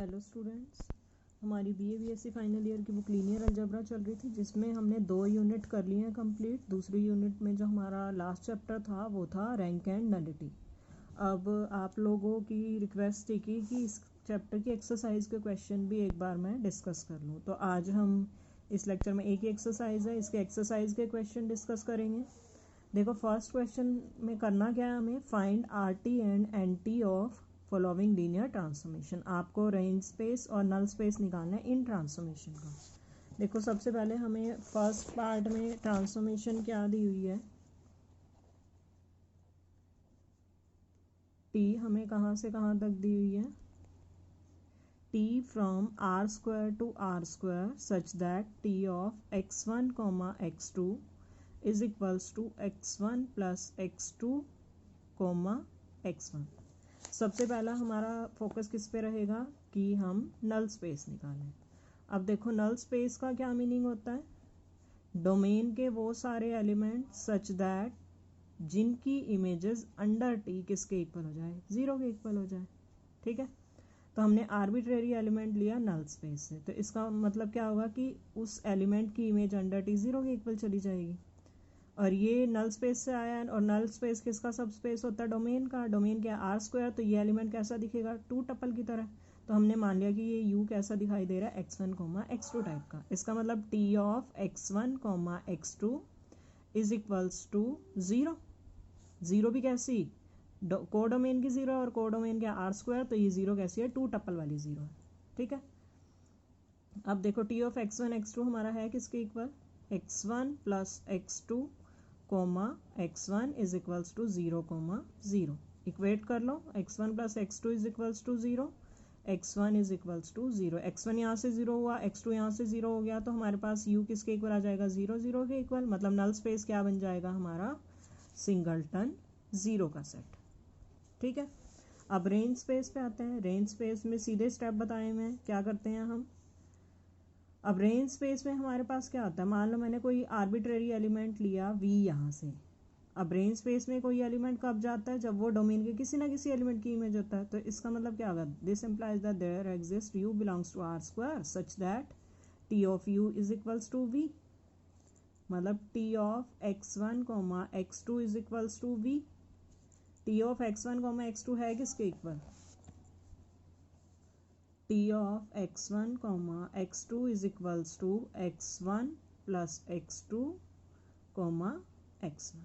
Hello students, हमारी BA BSc final year की book linear algebra चल रही थी, जिसमें हमने 2 यूनिट कर लिए हैं कंप्लीट। दूसरी यूनिट में जो हमारा लास्ट चैप्टर था वो था रैंक एंड नलिटी। अब आप लोगों की रिक्वेस्ट थी कि इस चैप्टर की एक्सरसाइज के क्वेश्चन भी एक बार मैं डिस्कस कर लूँ, तो आज हम इस लेक्चर में एक ही एक्सरसाइज है, इसके एक्सरसाइज के क्वेश्चन डिस्कस करेंगे। देखो, फर्स्ट क्वेश्चन में करना क्या है, हमें find R T and N T of following linear transformation. आपको रेंज स्पेस और नल स्पेस निकालना है इन ट्रांसफॉर्मेशन का। देखो, सबसे पहले हमें फर्स्ट पार्ट में ट्रांसफॉर्मेशन क्या दी हुई है, टी हमें कहाँ से कहाँ तक दी हुई है, T from R square to R square such that T of x1 comma x2 is equals to x1 plus x2 comma x1। सबसे पहला हमारा फोकस किस पे रहेगा कि हम नल स्पेस निकालें। अब देखो, नल स्पेस का क्या मीनिंग होता है, डोमेन के वो सारे एलिमेंट सच दैट जिनकी इमेजेस अंडर टी किसके इक्वल हो जाए, 0 के इक्वल हो जाए। ठीक है, तो हमने आर्बिट्रेरी एलिमेंट लिया नल स्पेस से, तो इसका मतलब क्या होगा कि उस एलिमेंट की इमेज अंडर टी 0 के इक्वल चली जाएगी। और ये नल स्पेस से आया है, और नल स्पेस किसका सब स्पेस होता है, डोमेन का। डोमेन क्या, आर स्क्वायर, तो ये एलिमेंट कैसा दिखेगा, 2 टपल की तरह। तो हमने मान लिया कि ये यू कैसा दिखाई दे रहा है, x1 कॉमा x2 टाइप का। इसका मतलब T of x1 comma x2 is equals to 0। 0 भी कैसी, को डोमेन की 0 और को डोमेन क्या, आर स्क्वायर, तो ये 0 कैसी है, 2 टपल वाली 0 है। ठीक है, अब देखो, टी ऑफ x1 x2 हमारा है किसके equal, x1 plus x2 comma x1 is equals to 0 comma 0। Equate कर लो, x1 plus x2 is equals to 0, x1 is equals to 0। x1 यहाँ से 0 हुआ, x2 यहाँ से 0 हो गया, तो हमारे पास u किसके इक्वल आ जाएगा, 0 0 के इक्वल। मतलब नल स्पेस क्या बन जाएगा हमारा, सिंगलटन 0 का सेट। ठीक है, अब रेंज स्पेस पे आते हैं। रेंज स्पेस में सीधे स्टेप बताए हुए हैं, क्या करते हैं हम। अब रेंज स्पेस में हमारे पास क्या होता है, मान लो मैंने कोई आर्बिट्रेरी एलिमेंट लिया v यहाँ से। अब रेंज स्पेस में कोई एलिमेंट कब जाता है, जब वो डोमेन के किसी ना किसी एलिमेंट की इमेज होता है। तो इसका मतलब क्या होगा, this implies that there exist u belongs to R square such that t of u is equals to v। मतलब t of x1 comma x2 is equals to v। t of x1 comma x2 है किसके equal, t of x1 comma x2 is equals to x1 plus x2 comma x1।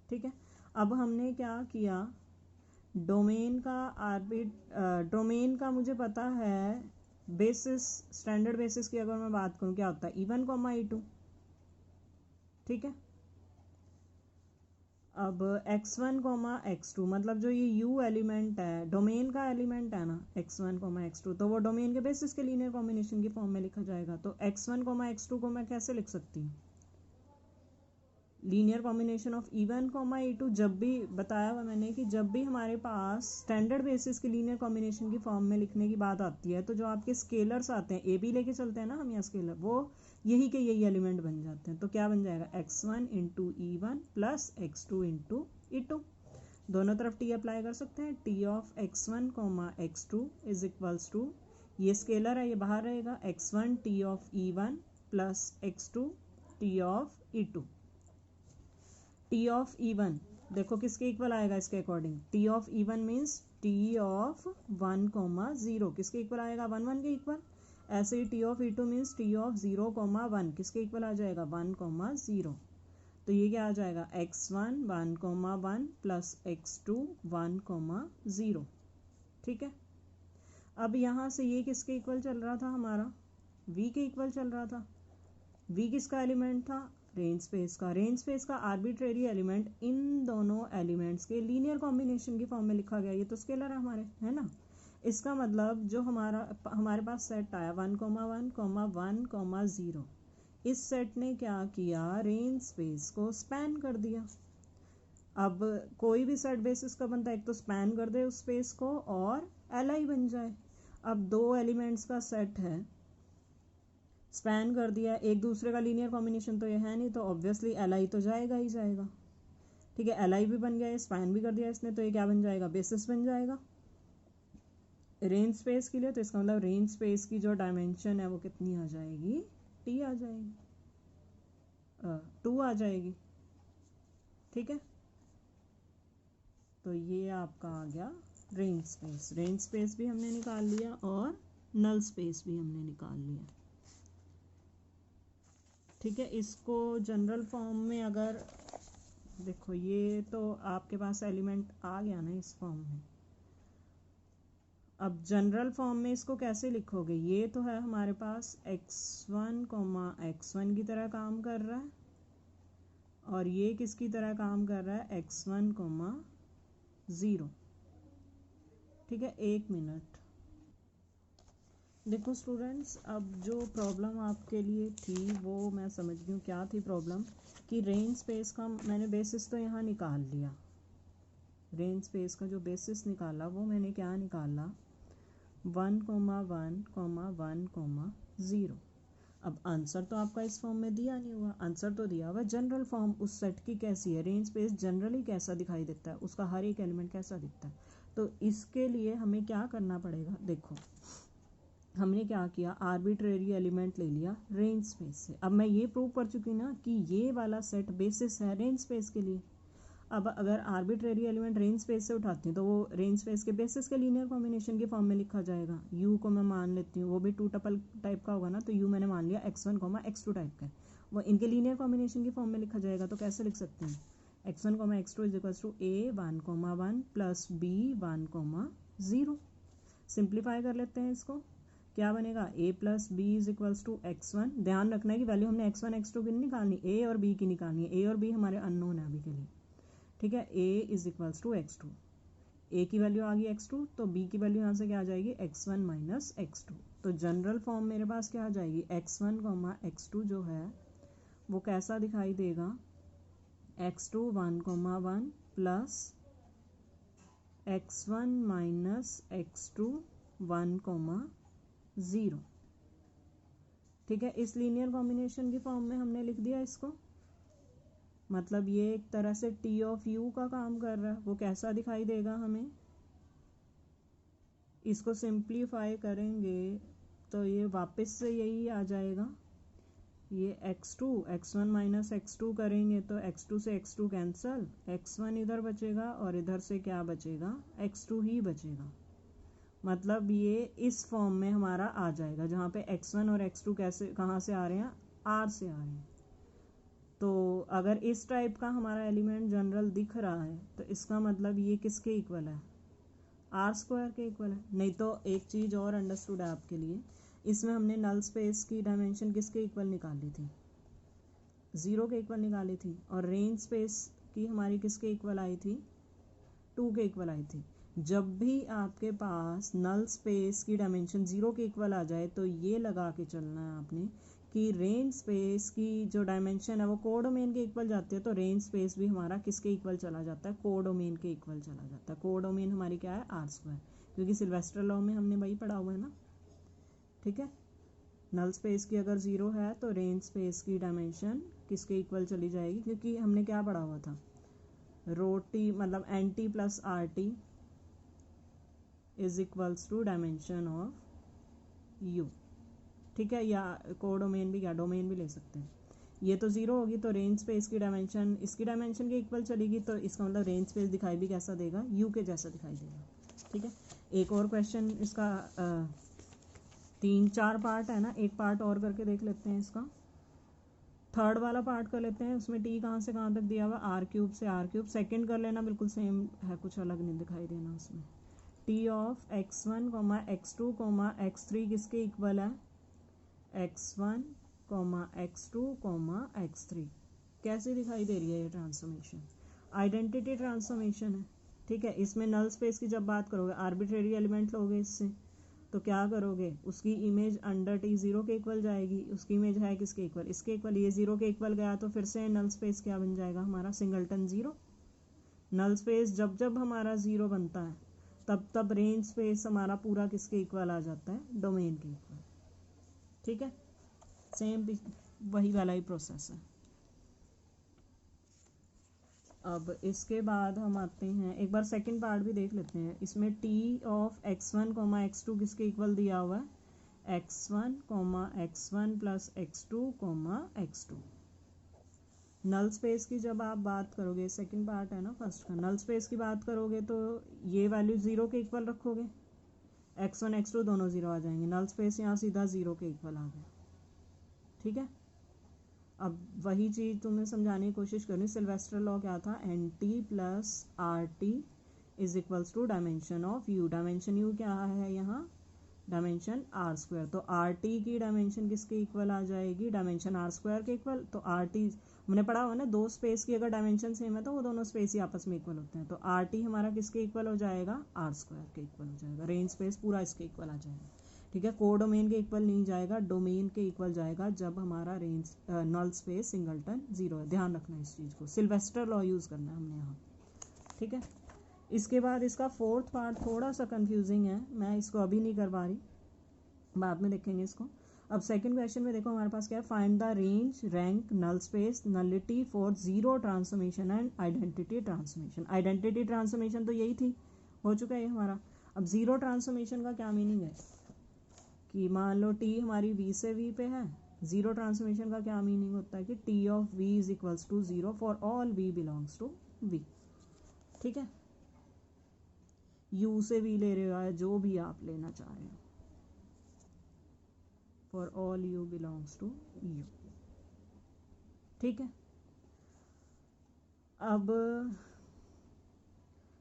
ठीक है, अब हमने क्या किया, domain का मुझे पता है बेसिस, स्टैंडर्ड बेसिस की अगर मैं बात करूं क्या होता है, E1 कॉमा E2। ठीक है, अब x1 कॉमा x2 मतलब जो ये u एलिमेंट है, डोमेन का एलिमेंट है ना, x1 कॉमा x2, तो वो डोमेन के बेसिस के लीनियर कॉम्बिनेशन की फॉर्म में लिखा जाएगा। तो x1 कॉमा x2 को मैं कैसे लिख सकती हूँ, linear combination of E1 comma E2। जब भी बताया हुआ मैंने कि जब भी हमारे पास स्टैंडर्ड बेसिस के लीनियर कॉम्बिनेशन की फॉर्म में लिखने की बात आती है, तो जो आपके स्केलर्स आते हैं, ए बी लेके चलते हैं ना हम यहाँ स्केलर, वो यही के यही एलिमेंट बन जाते हैं। तो क्या बन जाएगा, x1 into E1 plus x2 into E2। दोनों तरफ टी अप्लाई कर सकते हैं, T of x1 comma x2 is equals to, ये स्केलर है ये बाहर रहेगा, x1 T of E1 plus x2 T of E2। T of E1 देखो किसके इक्वल आएगा इसके according, T of E1 means T of 1 comma 0 किसके इक्वल आएगा, 1 1 के इक्वल। ऐसे ही T of E2 means T of 0 comma 1 किसके इक्वल आ जाएगा, 1 कॉमा 0। तो ये क्या आ जाएगा, x1 1 comma 1 plus x2 1 comma 0। ठीक है, अब यहाँ से ये किसके इक्वल चल रहा था हमारा, v के इक्वल चल रहा था। v किसका एलिमेंट था, रेंज स्पेस का। रेंज स्पेस का आर्बिट्रेरी एलिमेंट इन दोनों एलिमेंट्स के लीनियर कॉम्बिनेशन की फॉर्म में लिखा गया। ये तो स्केलर है हमारे, है ना। इसका मतलब जो हमारे पास सेट आया 1 कॉमा 1 कॉमा 1 कॉमा 0, इस सेट ने क्या किया, रेंज स्पेस को स्पैन कर दिया। अब कोई भी सेट बेसिस का बनता है, एक तो स्पैन कर दे उस स्पेस को और एल बन जाए। अब 2 एलिमेंट्स का सेट है, स्पैन कर दिया, एक दूसरे का लीनियर कॉम्बिनेशन तो ये है नहीं, तो ऑब्वियसली एल तो जाएगा ही जाएगा। ठीक है, एल भी बन गया, स्पैन भी कर दिया इसने, तो ये क्या बन जाएगा, बेसिस बन जाएगा। रेंज स्पेस के लिए, तो इसका मतलब रेंज स्पेस की जो डायमेंशन है वो कितनी आ जाएगी, टी आ जाएगी, 2 आ जाएगी। ठीक है, तो ये आपका आ गया रेंज स्पेस। रेंज स्पेस भी हमने निकाल लिया और नल स्पेस भी हमने निकाल लिया। ठीक है, इसको जनरल फॉर्म में अगर देखो, ये तो आपके पास एलिमेंट आ गया ना इस फॉर्म में। अब जनरल फॉर्म में इसको कैसे लिखोगे, ये तो है हमारे पास x1 x1 की तरह काम कर रहा है, और ये किसकी तरह काम कर रहा है, x1 0। ठीक है, 1 मिनट। देखो स्टूडेंट्स, अब जो प्रॉब्लम आपके लिए थी वो मैं समझ गई हूँ क्या थी प्रॉब्लम, कि रेंज स्पेस का मैंने बेसिस तो यहाँ निकाल लिया। रेंज स्पेस का जो बेसिस निकाला वो मैंने क्या निकाला, 1,1,1,0। अब आंसर तो आपका इस फॉर्म में दिया नहीं हुआ, आंसर तो दिया हुआ जनरल फॉर्म उस सेट की कैसी है, रेंज स्पेस जनरली कैसा दिखाई देता है, उसका हर एक एलिमेंट कैसा दिखता है। तो इसके लिए हमें क्या करना पड़ेगा, देखो हमने क्या किया, आर्बिट्रेरी एलिमेंट ले लिया रेंज स्पेस से। अब मैं ये प्रूव कर चुकी ना कि ये वाला सेट बेसिस है रेंज स्पेस के लिए। अब अगर आर्बिट्रेरी एलिमेंट रेंज स्पेस से उठाती हूँ तो वो रेंज स्पेस के बेसिस के लीनियर कॉम्बिनेशन के फॉर्म में लिखा जाएगा। यू को मैं मान लेती हूँ, वो भी 2 टपल टाइप का होगा ना, तो यू मैंने मान लिया x1, x2 टाइप का है, वो इनके लीनियर कॉम्बिनेशन के फॉर्म में लिखा जाएगा। तो कैसे लिख सकते हैं, x1, x2 is equals to a 1,1 plus b 1,0। Simplify कर लेते हैं इसको, क्या बनेगा, a plus B is equals to x1। ध्यान रखना है कि वैल्यू हमने x1 x2 की नहीं निकालनी, a और b की निकालनी है। a और b हमारे अननोन है अभी के लिए। ठीक है, a is equals to x2, a की वैल्यू आ गई x2, तो b की वैल्यू यहाँ से क्या आ जाएगी, x1 माइनस x2। तो जनरल फॉर्म मेरे पास क्या आ जाएगी, x1 x2 जो है वो कैसा दिखाई देगा, x2 1,1 plus x1 minus x2 1,0। ठीक है, इस लीनियर कॉम्बिनेशन की फॉर्म में हमने लिख दिया इसको, मतलब ये एक तरह से टी ऑफ यू का काम कर रहा है। वो कैसा दिखाई देगा हमें, इसको सिंप्लीफाई करेंगे तो ये वापस से यही आ जाएगा, ये x2 x1 माइनस x2 करेंगे तो x2 से x2 कैंसल, x1 इधर बचेगा और इधर से क्या बचेगा, x2 ही बचेगा। मतलब ये इस फॉर्म में हमारा आ जाएगा, जहाँ पे x1 और x2 कैसे कहाँ से आ रहे हैं, r से आ रहे हैं। तो अगर इस टाइप का हमारा एलिमेंट जनरल दिख रहा है तो इसका मतलब ये किसके इक्वल है, आर स्क्वायर के इक्वल है। नहीं तो एक चीज़ और अंडरस्टूड है आपके लिए, इसमें हमने नल स्पेस की डायमेंशन किसके इक्वल निकाली थी, 0 के इक्वल निकाली थी, और रेंज स्पेस की हमारी किसके इक्वल आई थी, 2 के इक्वल आई थी। जब भी आपके पास नल स्पेस की डायमेंशन 0 के इक्वल आ जाए तो ये लगा के चलना है आपने कि रेंज स्पेस की जो डायमेंशन है वो कोडोमेन के इक्वल जाती है, तो रेंज स्पेस भी हमारा किसके इक्वल चला जाता है, कोडोमेन के इक्वल चला जाता है। कोडोमेन हमारी क्या है, आर स्क्वायर, क्योंकि सिल्वेस्टर लॉ में हमने वही पढ़ा हुआ है ना। ठीक है, नल स्पेस की अगर 0 है तो रेंज स्पेस की डायमेंशन किसके इक्वल चली जाएगी, क्योंकि हमने क्या पढ़ा हुआ था, रो टी मतलब N T plus R T is equals to dimension of U. ठीक है, या कोडोमेन भी, या डोमेन भी ले सकते हैं। ये तो 0 होगी तो रेंज स्पेस की डायमेंशन इसकी डायमेंशन के इक्वल चलेगी, तो इसका मतलब रेंज स्पेस दिखाई भी कैसा देगा, यू के जैसा दिखाई देगा। ठीक है, एक और क्वेश्चन इसका 3-4 पार्ट है ना, एक पार्ट और करके देख लेते हैं इसका। थर्ड वाला पार्ट कर लेते हैं, उसमें टी कहाँ से कहाँ तक दिया हुआ, आर क्यूब से आर क्यूब। सेकेंड कर लेना, बिल्कुल सेम है, कुछ अलग नहीं दिखाई देना उसमें। T of x1, x2, x3 किसके इक्वल है, x1, x2, x3। कैसे दिखाई दे रही है ये ट्रांसफॉर्मेशन, आइडेंटिटी ट्रांसफॉर्मेशन है। ठीक है, इसमें नल स्पेस की जब बात करोगे, आर्बिट्रेरी एलिमेंट लोगे इससे, तो क्या करोगे, उसकी इमेज अंडर टी 0 के इक्वल जाएगी। उसकी इमेज है किसके इक्वल, इसके इक्वल। ये 0 के इक्वल गया तो फिर से नल स्पेस क्या बन जाएगा हमारा, सिंगलटन 0। नल स्पेस जब जब हमारा 0 बनता है तब तब रेंज स्पेस हमारा पूरा किसके इक्वल आ जाता है, डोमेन के इक्वल। ठीक है, सेम वही वाला ही प्रोसेस है। अब इसके बाद हम आते हैं, एक बार सेकंड पार्ट भी देख लेते हैं। इसमें T of x1 comma x2 किसके इक्वल दिया हुआ है, x1 comma x1 plus x2 comma x2। Null space की जब आप बात करोगे, सेकंड पार्ट है ना फर्स्ट का, नल स्पेस की बात करोगे तो ये वैल्यू ज़ीरो के इक्वल रखोगे, x1 x2 दोनों ज़ीरो आ जाएंगे, नल स्पेस यहाँ सीधा ज़ीरो के इक्वल आ गया। ठीक है, अब वही चीज़ तुम्हें समझाने की कोशिश करूँ। सिल्वेस्टर लॉ क्या था, N T plus R T is equals to dimension of U. Dimension U क्या है यहाँ, डायमेंशन आर स्क्वायर। तो आर टी की डायमेंशन किसके इक्वल आ जाएगी, डायमेंशन आर स्क्वायर के इक्वल। तो आर टी हमने पढ़ा हुआ ना, दो स्पेस की अगर डायमेंशन सेम है तो वो दोनों स्पेस ही आपस में इक्वल होते हैं। तो आर टी हमारा किसके इक्वल हो जाएगा, आर स्क्वायर के इक्वल हो जाएगा। रेंज स्पेस पूरा इसके इक्वल आ जाएगा। ठीक है, कोडोमेन के इक्वल नहीं जाएगा, डोमेन के इक्वल जाएगा जब हमारा range null space singleton zero है। ध्यान रखना इस चीज़ को, सिल्वेस्टर लॉ यूज़ करना है हमने यहाँ। ठीक है, इसके बाद इसका फोर्थ पार्ट थोड़ा सा कंफ्यूजिंग है, मैं इसको अभी नहीं करवा रही, बाद में देखेंगे इसको। अब सेकंड क्वेश्चन में देखो हमारे पास क्या है, find the range, rank, null space, nullity for zero transformation and identity transformation. Identity transformation तो यही थी, हो चुका है हमारा। अब जीरो ट्रांसफॉर्मेशन का क्या मीनिंग है कि मान लो टी हमारी वी से वी पे है, जीरो ट्रांसफॉर्मेशन का क्या मीनिंग होता है कि T of V is equals to zero for all V belongs to V. ठीक है, यू से वी ले रहे हो या जो भी आप लेना चाह रहे हो, for all U belongs to U. ठीक है, अब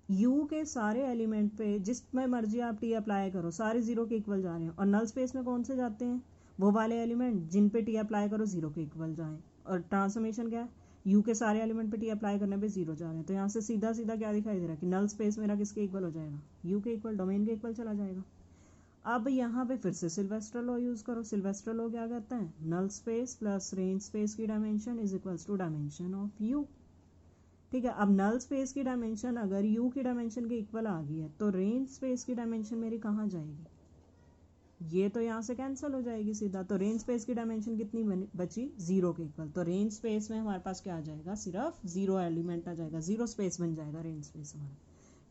यू के सारे एलिमेंट पे जिसमें मर्जी आप टी अप्लाई करो सारे जीरो के इक्वल जा रहे हैं, और नल स्पेस में कौन से जाते हैं, वो वाले एलिमेंट जिन पे टी अप्लाई करो जीरो के इक्वल जाएं। और ट्रांसफॉर्मेशन क्या है, यू के सारे एलिमेंट पे टी अप्लाई करने पे जीरो जा रहे हैं। तो यहाँ से सीधा सीधा क्या दिखाई दे रहा है कि नल स्पेस मेरा किसके इक्वल हो जाएगा, यू के इक्वल, डोमेन के इक्वल चला जाएगा। अब यहाँ पे फिर से सिल्वेस्टर लॉ यूज करो। सिल्वेस्टर लॉ क्या कहता है, null space plus range space की dimension is equals to dimension of U. ठीक है, अब नल स्पेस की डायमेंशन अगर यू की डायमेंशन के इक्वल आ गई है तो रेंज स्पेस की डायमेंशन मेरी कहाँ जाएगी, ये तो यहाँ से कैंसिल हो जाएगी सीधा। तो रेंज स्पेस की डायमेंशन कितनी बची, जीरो के इक्वल। तो रेंज स्पेस में हमारे पास क्या आ जाएगा, सिर्फ जीरो एलिमेंट आ जाएगा, जीरो स्पेस बन जाएगा रेंज स्पेस हमारा।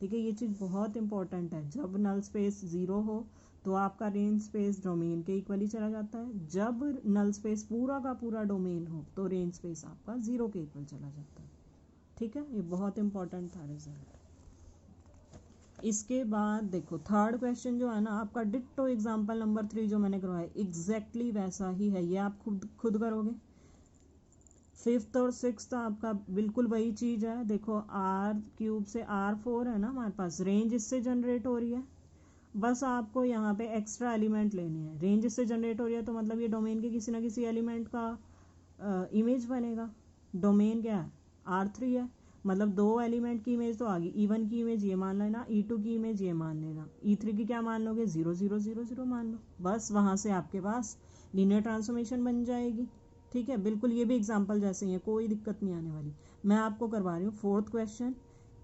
ठीक है, ये चीज़ बहुत इंपॉर्टेंट है। जब नल स्पेस जीरो हो तो आपका रेंज स्पेस डोमेन के इक्वल ही चला जाता है, जब नल स्पेस पूरा का पूरा डोमेन हो तो रेंज स्पेस आपका जीरो के इक्वल चला जाता है। ठीक है, ये बहुत इंपॉर्टेंट था रिजल्ट। इसके बाद देखो थर्ड क्वेश्चन जो है ना आपका, डिट्टो एग्जाम्पल नंबर 3 जो मैंने करवाया एग्जैक्टली वैसा ही है, ये आप खुद करोगे। फिफ्थ और सिक्स्थ आपका बिल्कुल वही चीज़ है। देखो आर क्यूब से R4 है ना हमारे पास, रेंज इससे जनरेट हो रही है, बस आपको यहाँ पे एक्स्ट्रा एलिमेंट लेने हैं। रेंज इससे जनरेट हो रही है तो मतलब ये डोमेन के किसी ना किसी एलिमेंट का इमेज बनेगा। डोमेन क्या है, R3 है, मतलब दो एलिमेंट की इमेज तो आ गई। E1 की इमेज ये मान लेना, E2 की इमेज ये मान लेना, E3 की क्या मान लोगे, 0 0 0 0 मान लो। बस वहाँ से आपके पास लीनियर ट्रांसफॉर्मेशन बन जाएगी। ठीक है, बिल्कुल ये भी एग्जाम्पल जैसे ही है, कोई दिक्कत नहीं आने वाली। मैं आपको करवा रही हूँ फोर्थ क्वेश्चन।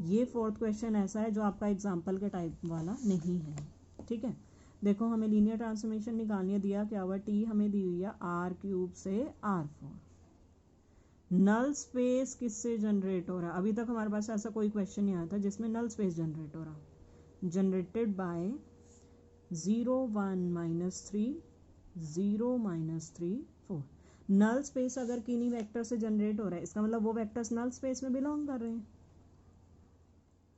ये फोर्थ क्वेश्चन ऐसा है जो आपका एग्जाम्पल के टाइप वाला नहीं है। ठीक है, देखो हमें लीनियर ट्रांसफॉर्मेशन निकालनी है, दिया क्या हुआ, टी हमें दी हुई है R क्यूब से R4। नल स्पेस किससे जनरेट हो रहा है, अभी तक हमारे पास ऐसा कोई क्वेश्चन नहीं आया था जिसमें नल स्पेस जनरेट हो रहा। Generated by 0 1 -3 0 -3 4। नल स्पेस अगर किन्हीं वेक्टर से जनरेट हो रहा है इसका मतलब वो वेक्टर्स नल स्पेस में बिलोंग कर रहे हैं।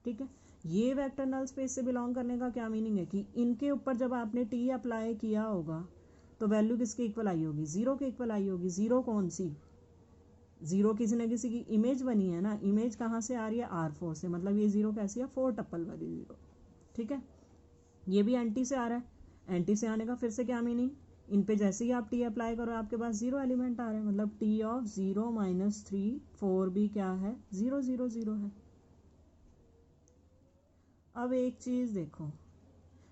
ठीक है, ये वेक्टर नल स्पेस से बिलोंग करने का क्या मीनिंग है कि इनके ऊपर जब आपने टी अप्लाई किया होगा तो वैल्यू किसके इक्वल आई होगी, जीरो के इक्वल आई होगी। जीरो कौन सी, जीरो किसी न किसी की इमेज बनी है ना, इमेज कहाँ से आ रही है, R4 से, मतलब ये जीरो कैसी है, 4 टप्पल वाली जीरो। ठीक है, ये भी एंटी से आ रहा है, एंटी से आने का फिर से क्या मीनिंग, इन पे जैसे ही आप टी अप्लाई करो आपके पास जीरो एलिमेंट आ रहे हैं, मतलब टी ऑफ 0 -3 4 भी क्या है, 0 0 0 है। अब एक चीज़ देखो,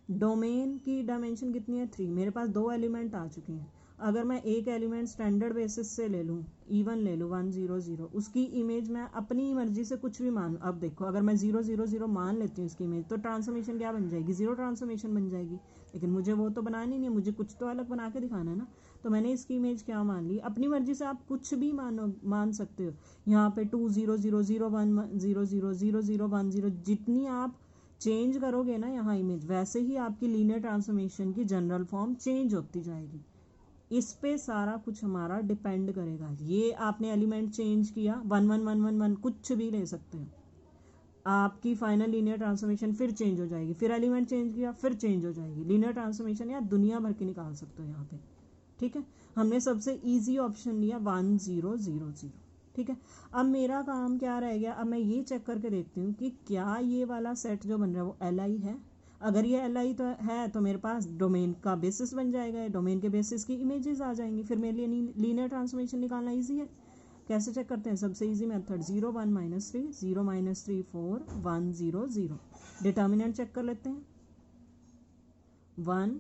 डोमेन की डायमेंशन कितनी है, 3, मेरे पास दो एलिमेंट आ चुके हैं। अगर मैं एक एलिमेंट स्टैंडर्ड बेसिस से ले लूँ, इवन ले लूँ 1 0 0, उसकी इमेज मैं अपनी मर्जी से कुछ भी मान, अब देखो अगर मैं 0 0 0 मान लेती हूँ इसकी इमेज, तो ट्रांसफॉर्मेशन क्या बन जाएगी, जीरो ट्रांसफॉर्मेशन बन जाएगी। लेकिन मुझे वो तो बनानी नहीं है, मुझे कुछ तो अलग बना के दिखाना है ना। तो मैंने इसकी इमेज क्या मान ली, अपनी मर्जी से आप कुछ भी मान सकते हो। यहाँ पे 2 0 0 0 1 0 0 0 0 1 0, जितनी आप चेंज करोगे ना यहाँ इमेज, वैसे ही आपकी लीनियर ट्रांसफॉर्मेशन की जनरल फॉर्म चेंज होती जाएगी। इस पे सारा कुछ हमारा डिपेंड करेगा। ये आपने एलिमेंट चेंज किया 1 1 1 1 1, कुछ भी ले सकते हो, आपकी फाइनल लीनियर ट्रांसफॉर्मेशन फिर चेंज हो जाएगी। फिर एलिमेंट चेंज किया, फिर चेंज हो जाएगी। लीनियर ट्रांसफॉर्मेशन या दुनिया भर की निकाल सकते हो यहाँ पे। ठीक है, हमने सबसे इजी ऑप्शन लिया 1 0 0 0। ठीक है, अब मेरा काम क्या रह गया, अब मैं ये चेक करके देखती हूँ कि क्या ये वाला सेट जो बन रहा है वो LI है। अगर ये LI तो है तो मेरे पास डोमेन का बेसिस बन जाएगा, डोमेन के बेसिस की इमेजेस आ जाएंगी, फिर मेरे लिए लीनियर ट्रांसफॉर्मेशन निकालना ईजी है। कैसे चेक करते हैं, सबसे इजी मेथड 0 1 -3 0 -3 4 1 0 0। डिटर्मिनेंट चेक कर लेते हैं, 1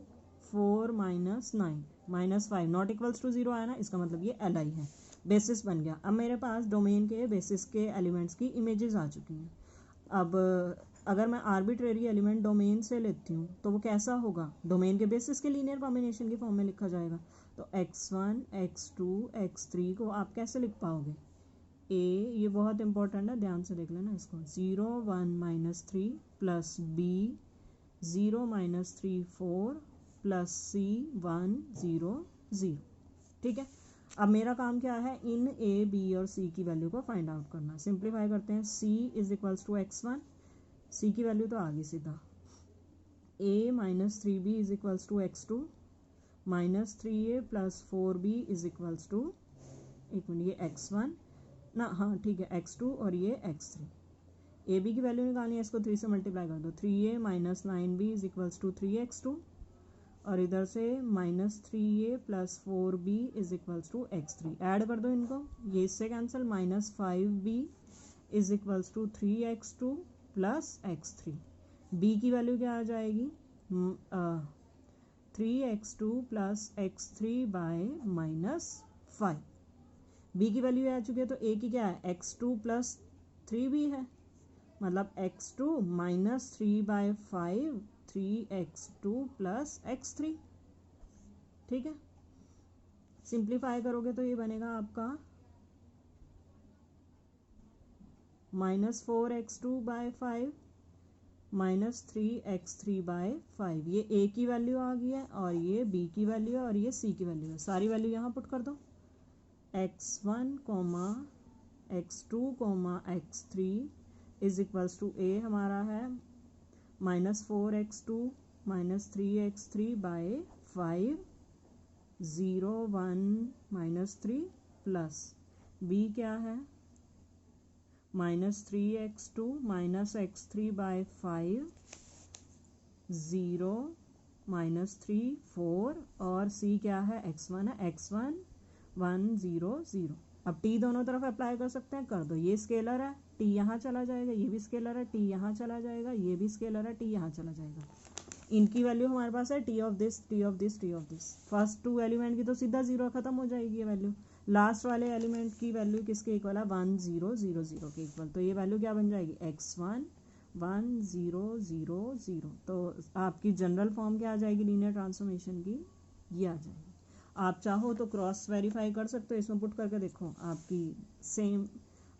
4 -9 -5 नॉट इक्वल्स टू 0 आया ना, इसका मतलब ये LI है, बेसिस बन गया। अब मेरे पास डोमेन के बेसिस के एलिमेंट्स की इमेजेस आ चुकी हैं। अब अगर मैं आर्बिट्रेरी एलिमेंट डोमेन से लेती हूँ तो वो कैसा होगा, डोमेन के बेसिस के लीनियर कॉम्बिनेशन की फॉर्म में लिखा जाएगा। तो x1 x2 x3 को आप कैसे लिख पाओगे, ये बहुत इंपॉर्टेंट है, ध्यान से देख लेना इसको। 0 1 -3 प्लस b 0 -3 4 प्लस c 1 0 0। ठीक है, अब मेरा काम क्या है, इन a b और c की वैल्यू को फाइंड आउट करना। सिंप्लीफाई करते हैं, c is equals to x1, c की वैल्यू तो आ गई सीधा, a -3b is equals to x2 -3a plus 4b is equals to, एक मिनट, ये x1 ना, हाँ ठीक है, x2 और ये x3। ए बी की वैल्यू निकालनी है, इसको 3 से मल्टीप्लाई कर दो, 3a -9b is equals to 3x2, और इधर से -3a plus 4b is equals to x3। Add कर दो इनको, ये इससे cancel, -5b is equals to 3x2 plus x3। b की वैल्यू क्या आ जाएगी, 3x2 plus x3 by -5। b की वैल्यू आ चुकी है, तो a की क्या है, x2 प्लस 3b है, मतलब x2 -3/5 3x2 प्लस x3। ठीक है, सिंप्लीफाई करोगे तो ये बनेगा आपका -4x2/5 -3x3/5। ये a की वैल्यू आ गई है, और ये b की वैल्यू है, और ये c की वैल्यू है। सारी वैल्यू यहाँ पुट कर दो, x1 x2 x3 is equals to a हमारा है -4x2 -3x3/5 0 1 -3 प्लस b क्या है, -3x2 -x3/5 0 -3 4, और c क्या है, x1 है, x1 1 0 0। अब t दोनों तरफ अप्लाई कर सकते हैं, कर दो, ये स्केलर है, t यहाँ चला जाएगा, ये भी स्केलर है, t यहाँ चला जाएगा, ये भी स्केलर है, t यहाँ चला जाएगा। इनकी वैल्यू हमारे पास है t of this t of this t of this. First 2 element की तो सीधा 0 खत्म हो जाएगी ये वैल्यू। लास्ट वाले एलिमेंट की वैल्यू किसके इक्वल है, 1 0 0 0 के इक्वल। तो ये वैल्यू क्या बन जाएगी, x1 1 0 0 0। तो आपकी जनरल फॉर्म क्या आ जाएगी लीनियर ट्रांसफॉर्मेशन की, ये आ जाएगी। आप चाहो तो क्रॉस वेरीफाई कर सकते हो, इसमें पुट करके देखो, आपकी सेम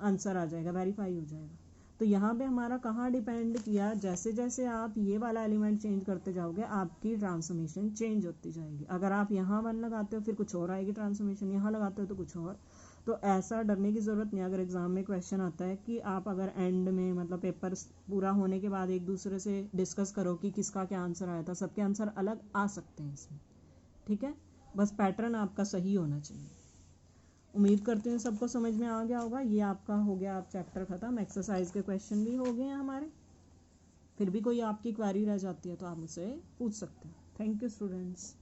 आंसर आ जाएगा, वेरीफाई हो जाएगा। तो यहाँ पे हमारा कहाँ डिपेंड किया, जैसे जैसे आप ये वाला एलिमेंट चेंज करते जाओगे आपकी ट्रांसफॉर्मेशन चेंज होती जाएगी। अगर आप यहाँ 1 लगाते हो फिर कुछ और आएगी ट्रांसफॉर्मेशन, यहाँ लगाते हो तो कुछ और। तो ऐसा डरने की ज़रूरत नहीं। अगर एग्जाम में क्वेश्चन आता है कि आप अगर एंड में, मतलब पेपर पूरा होने के बाद एक दूसरे से डिस्कस करो कि किसका क्या आंसर आया था, सबके आंसर अलग आ सकते हैं इसमें। ठीक है, बस पैटर्न आपका सही होना चाहिए। उम्मीद करती हूँ सबको समझ में आ गया होगा। ये आपका हो गया, आप चैप्टर ख़त्म, एक्सरसाइज के क्वेश्चन भी हो गए हैं हमारे। फिर भी कोई आपकी क्वेरी रह जाती है तो आप मुझसे पूछ सकते हैं। Thank you students.